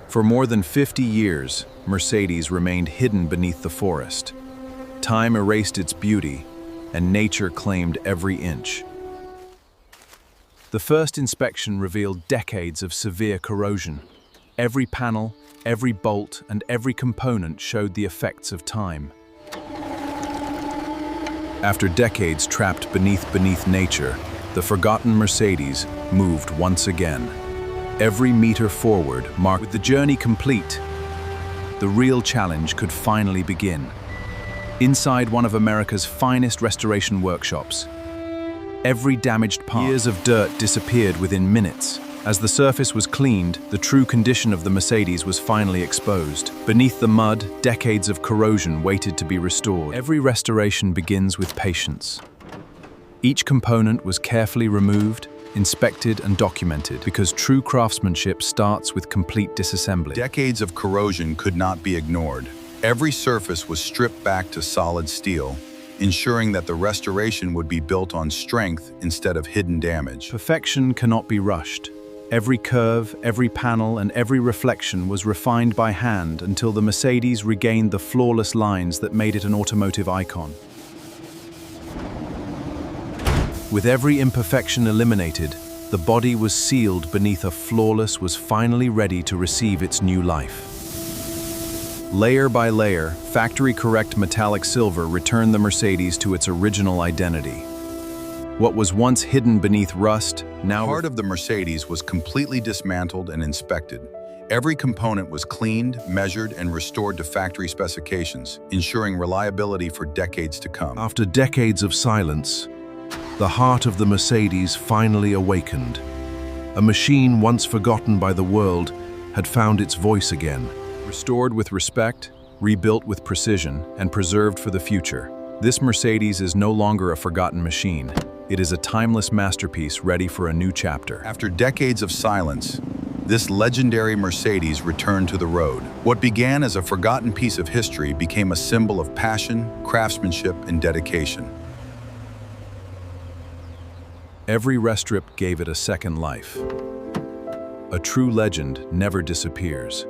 For more than 50 years, Mercedes remained hidden beneath the forest. Time erased its beauty, and nature claimed every inch. The first inspection revealed decades of severe corrosion. Every panel, every bolt, and every component showed the effects of time. After decades trapped beneath nature, the forgotten Mercedes moved once again. Every meter forward marked with the journey complete. The real challenge could finally begin. Inside one of America's finest restoration workshops, every damaged part, years of dirt disappeared within minutes. As the surface was cleaned, the true condition of the Mercedes was finally exposed. Beneath the mud, decades of corrosion waited to be restored. Every restoration begins with patience. Each component was carefully removed, inspected and documented, because true craftsmanship starts with complete disassembly. Decades of corrosion could not be ignored. Every surface was stripped back to solid steel, ensuring that the restoration would be built on strength instead of hidden damage. Perfection cannot be rushed. Every curve, every panel, and every reflection was refined by hand until the Mercedes regained the flawless lines that made it an automotive icon. With every imperfection eliminated, the body was sealed beneath a flawless was finally ready to receive its new life. Layer by layer, factory-correct metallic silver returned the Mercedes to its original identity. What was once hidden beneath rust, now Part of the Mercedes was completely dismantled and inspected. Every component was cleaned, measured, and restored to factory specifications, ensuring reliability for decades to come. After decades of silence, the heart of the Mercedes finally awakened. A machine once forgotten by the world had found its voice again. Restored with respect, rebuilt with precision, and preserved for the future, this Mercedes is no longer a forgotten machine. It is a timeless masterpiece ready for a new chapter. After decades of silence, this legendary Mercedes returned to the road. What began as a forgotten piece of history became a symbol of passion, craftsmanship, and dedication. Every restrip gave it a second life. A true legend never disappears.